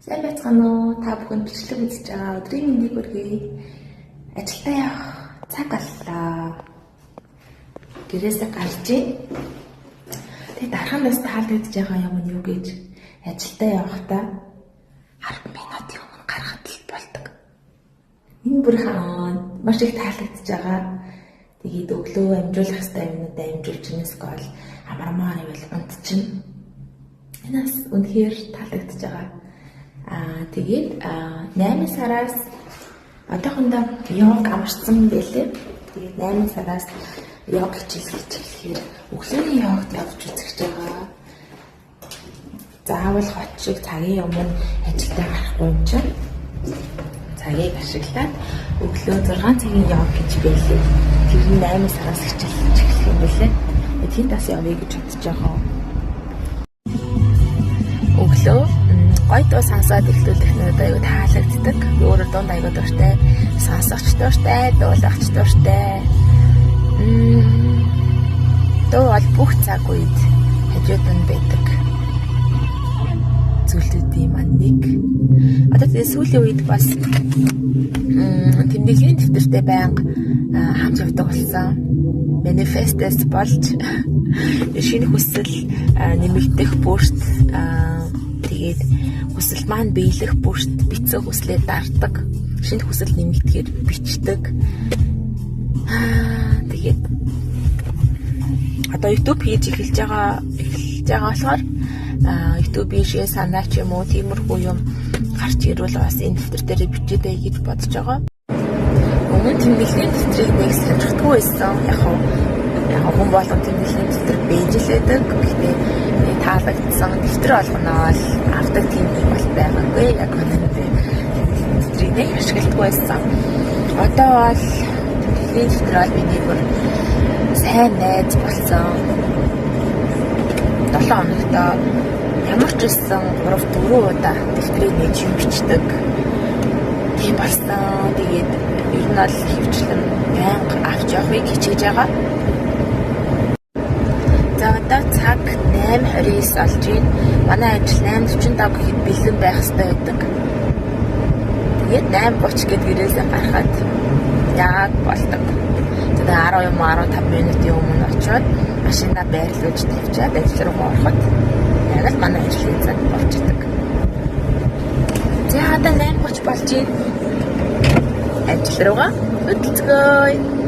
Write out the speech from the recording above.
Сайн байцгаана уу? Та бүхэнд бичлэг үзэж байгаа өдрийн мэндийг хүргэе. Ажилдаа явах цаг боллоо. Гэрээсээ гарч ийн. Тэгээд дархан нас таалагдж байгаа юм нь юу гэж ажилдаа явахдаа 10 минутын өмнө гарахад л болдог. Энэ бүр хаан маш их таалагдж байгаа. Тэгээд өглөө амжуулах хэрэгтэй юмнуудаа амжуулж инээс гол амармаар ивэл унтчихна. Энэс үнэхээр таалагдж байгаа. Тэгээд 8 сараас одоохондоо йог амарсан байлээ. Тэгээд 8 сараас йог хичээлээр өглөөний йогт явж үзэж байгаа. Заавал хот шиг цагийн өмнө ажилдаа гарахгүй юм чинь цагийг ашиглаад өглөө 6 цагийн йог гэж байлээ. Тэр нь 8 сараас хичээлж эхлэх юм байлээ. Тэгээд бас явъя гэж бодож байгаа. Өглөө гой дуу сонсоод эхлүүлэх нь аюу таалагддаг. Өөрөөр дунд аюу дуртай, сонсогч дуртай, дуулагч дуртай. Дуу бол бүх цаг үед хажууд нь байдаг. Зүйлүүдийн маань нэг. Одоо тэгээ сүүлийн үед бас тэмдэглэлийн дэвтэртэй байнга хамт явдаг болсон. Манифестэс болж шинэ хүсэл нэмэгдэх бүрт тэгээд хүсэл маань биелэх бүрт бицэн хүслээ дарддаг. Шинэ хүсэл нэмэгдэхээр бичдэг. Тэгээд одоо YouTube хийж эхэлж байгаа болохоор YouTube-ийн шээ санаа ч юм уу тиймэрхүү юм гарч ирвэл бас энэ дэвтэр дээр бичээдэй гэж бодож байгаа. Өмнө тэмдэглэлийн дэвтрийг нэг сонирхдаггүй байсан. Яг хүн болгон тэмдэглэлийн дэвтэр бэжлээдэг. Гэхдээ таалагдсан дэвтэр болгоноо л авдаг тийм нэг бол байгаагүй. Яг үнэндээ дэвтрийг нэг ашигладаггүй байсан. Одоо бол тэмдэглэлийн дэвтэр бол миний бүр сайн найз болсон. 7 хоногт ямар ч байсан 3-4 удаа дэвтрийг нээж юм бичдэг. Тийм болсон. Тэгээд ер нь бол хөвчлэн байнга авч явахыг хичээж байгаа. За одоо цаг 8:29 болж байна. Манай ажил 8:45 гэхэд бэлэн байх хэрэгтэй байдаг. Тэгээд 8:30 гээд гэрээсээ гарахад яг болдог. Тэгээд 10-15 минутын өмнө очиод машинаа байрлуулж тавьчаад ажил руу ороход яг л манай ажлын цаг болчихдог. За одоо 8:30 болж байна. Ажил руугаа хөдөлгөөе.